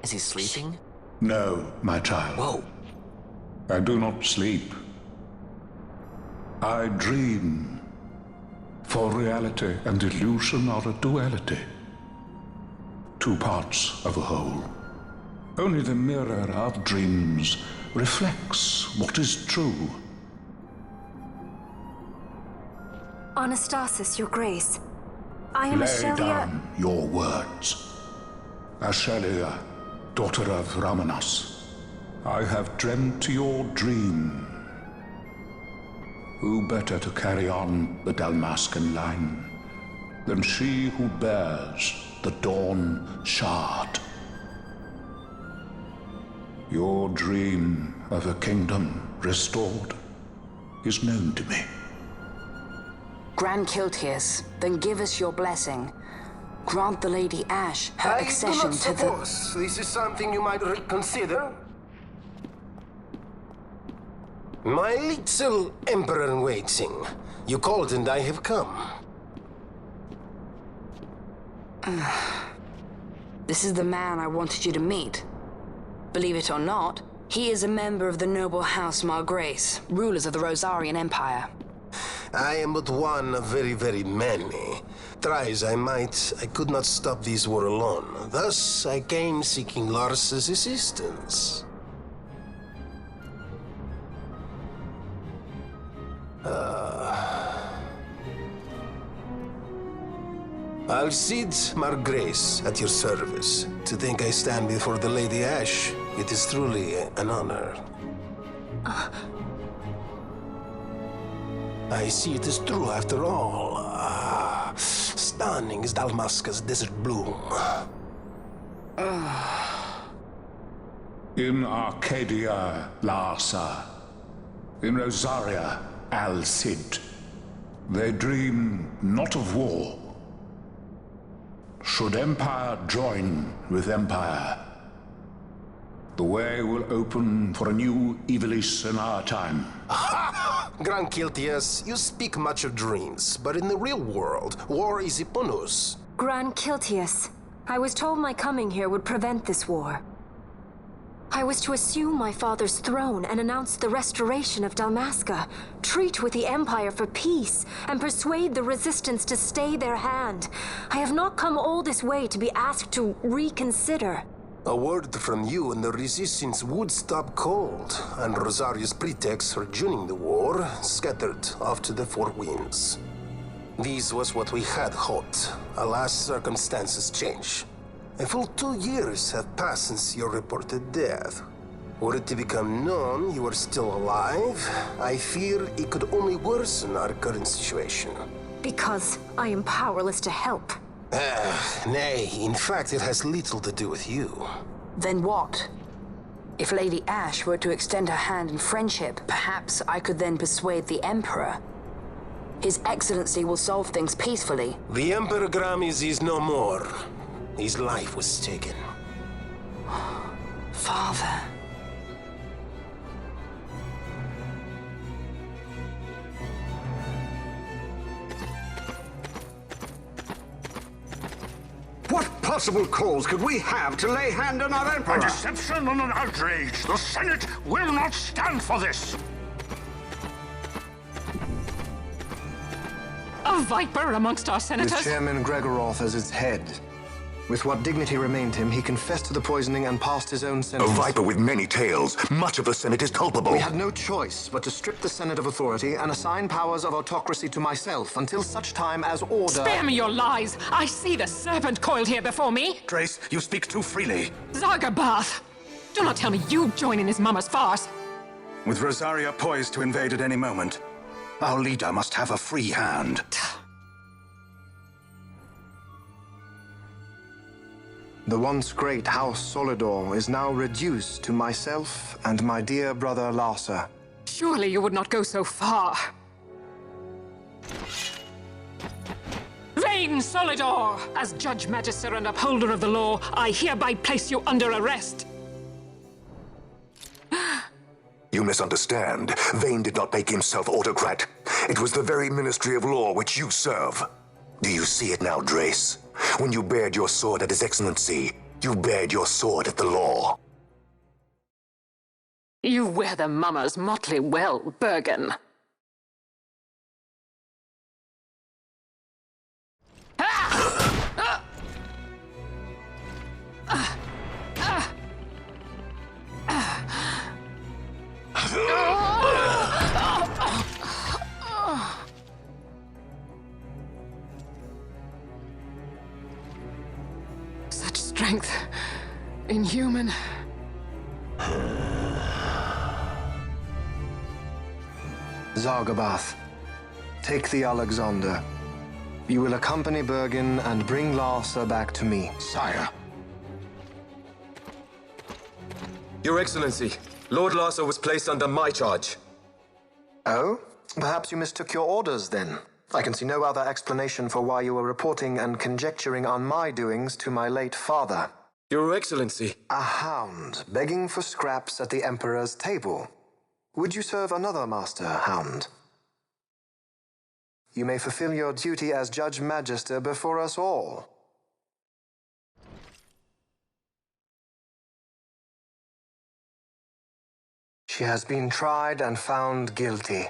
Is he sleeping? No, my child. Whoa. I do not sleep. I dream. For reality and illusion are a duality. Two parts of a whole. Only the mirror of dreams reflects what is true. Anastasis, Your Grace. I am Lay Ashelia. down your words. Ashelia, daughter of Ramanas, I have dreamt your dream. Who better to carry on the Dalmascan line than she who bears the Dawn Shard? Your dream of a kingdom restored is known to me. Grand Kiltias, then give us your blessing. Grant the Lady Ash her accession to the... I do not suppose this is something you might reconsider. My little Emperor-in-Waiting. You called and I have come. This is the man I wanted you to meet. Believe it or not, he is a member of the noble house Margrace, rulers of the Rosarian Empire. I am but one of very, very many. Try as I might, I could not stop this war alone. Thus, I came seeking Lars's assistance. Alcide Margrace at your service. To think I stand before the Lady Ash, it is truly an honor. I see it is true after all. Stunning is Dalmasca's desert bloom. In Arcadia, Larsa. In Rosaria, Alcid. They dream not of war. Should empire join with empire, the way will open for a new Ivalice in our time. Grand Kiltias, you speak much of dreams, but in the real world, war is upon us. Grand Kiltias, I was told my coming here would prevent this war. I was to assume my father's throne and announce the restoration of Dalmasca, treat with the Empire for peace, and persuade the Resistance to stay their hand. I have not come all this way to be asked to reconsider. A word from you and the Resistance would stop cold, and Rosaria's pretext for joining the war scattered off to the four winds. This was what we had hoped. Alas, circumstances change. A full 2 years have passed since your reported death. Were it to become known you are still alive, I fear it could only worsen our current situation. Because I am powerless to help. Nay, in fact it has little to do with you. Then what? If Lady Ash were to extend her hand in friendship, perhaps I could then persuade the Emperor. His Excellency will solve things peacefully. The Emperor Gramis is no more. His life was taken. Father. What possible cause could we have to lay hand on our Emperor? A deception and an outrage! The Senate will not stand for this! A viper amongst our senators? With Chairman Gregoroth as its head. With what dignity remained him, he confessed to the poisoning and passed his own A sentence. viper with many tails. Much of the Senate is culpable. We had no choice but to strip the Senate of authority and assign powers of autocracy to myself until such time as order... Spare me your lies! I see the serpent coiled here before me! Trace, you speak too freely. Zargabath! Do not tell me you join in his mama's farce! With Rosaria poised to invade at any moment, our leader must have a free hand. The once great House Solidor is now reduced to myself and my dear brother Larsa. Surely you would not go so far. Vain Solidor! As Judge Magister and upholder of the law, I hereby place you under arrest. You misunderstand. Vane did not make himself autocrat. It was the very Ministry of Law which you serve. Do you see it now, Drace? When you bared your sword at His Excellency, You bared your sword at the law. You wear the mummers motley well, Bergen. Such strength. Inhuman. Zargabath, take the Alexander. You will accompany Bergen and bring Larsa back to me. Sire. Your Excellency, Lord Larsa was placed under my charge. Oh? Perhaps you mistook your orders, then. I can see no other explanation for why you were reporting and conjecturing on my doings to my late father. Your Excellency. A hound begging for scraps at the Emperor's table. Would you serve another master, Hound? You may fulfill your duty as Judge Magister before us all. She has been tried and found guilty.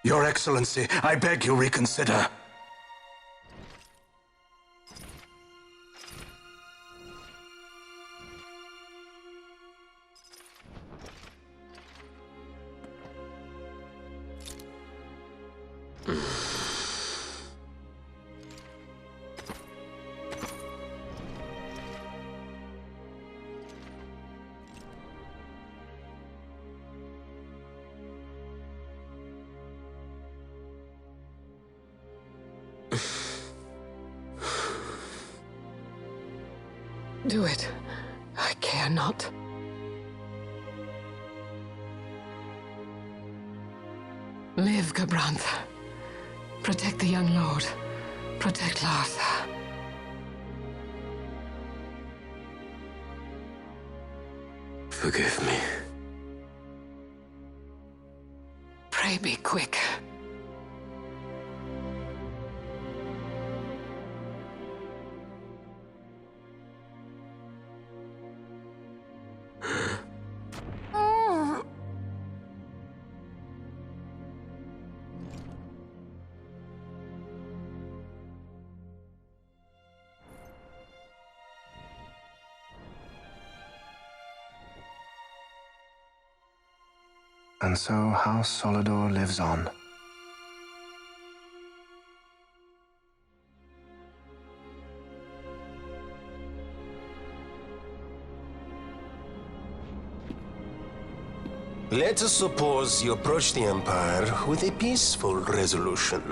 Your Excellency, I beg you reconsider. Do it. I care not. Live, Gabranth. Protect the young lord. Protect Larsa. Forgive me. Pray be quick. And so House Solidor lives on. Let us suppose you approach the Empire with a peaceful resolution.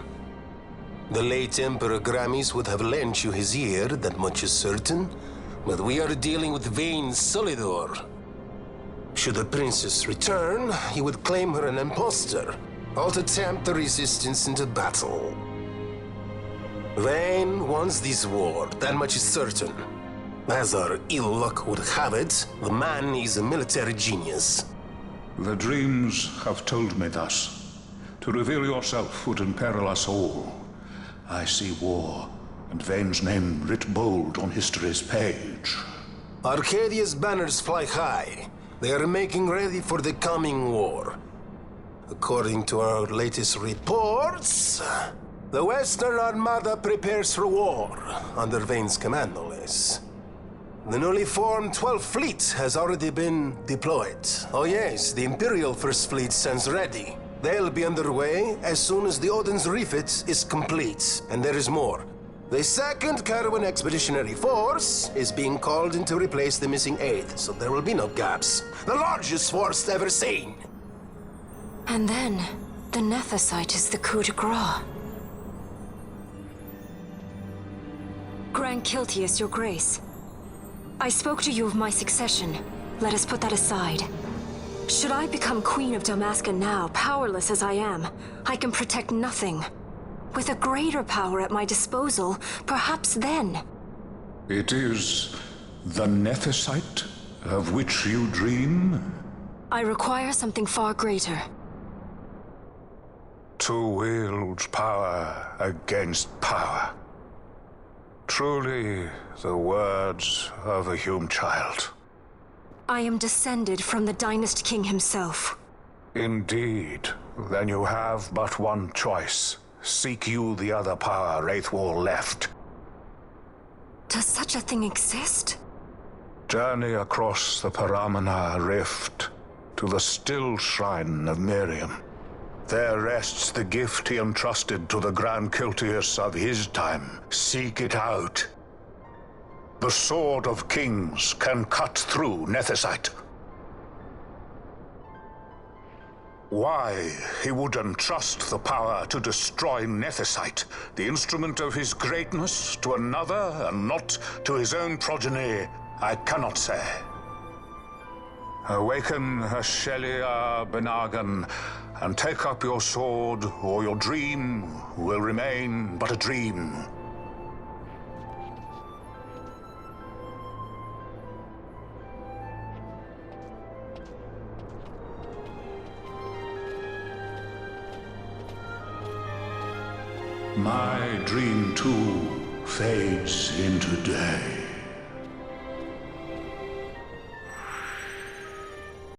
The late Emperor Gramis would have lent you his ear, that much is certain, but we are dealing with vain Solidor. Should the princess return, he would claim her an impostor, or to tempt the resistance into battle. Vayne wants this war, that much is certain. As our ill luck would have it, the man is a military genius. The dreams have told me thus. To reveal yourself would imperil us all. I see war, and Vayne's name writ bold on history's page. Arcadia's banners fly high. They are making ready for the coming war. According to our latest reports, the Western Armada prepares for war, under Vayne's command, no less. The newly formed 12th Fleet has already been deployed. Oh yes, the Imperial First Fleet stands ready. They'll be underway as soon as the Odin's refit is complete. And there is more. The 2nd Caravan Expeditionary Force is being called in to replace the missing 8th, so there will be no gaps. The largest force ever seen! And then, the Nethicite is the coup de grace. Grand Kiltius, your grace. I spoke to you of my succession. Let us put that aside. Should I become Queen of Dalmasca now, powerless as I am, I can protect nothing. With a greater power at my disposal, perhaps then. It is the Nethicite of which you dream? I require something far greater. To wield power against power. Truly, the words of a Hume child. I am descended from the Dynast King himself. Indeed. Then you have but one choice. Seek you the other power Wraithwall left. Does such a thing exist? Journey across the Paramana Rift to the still shrine of Miriam. There rests the gift he entrusted to the Grand Kiltius of his time. Seek it out. The Sword of Kings can cut through Nethicite. Why he would entrust the power to destroy Nethicite, the instrument of his greatness, to another and not to his own progeny, I cannot say. Awaken Shelia Benagan, and take up your sword, or your dream will remain but a dream. My dream too fades into day.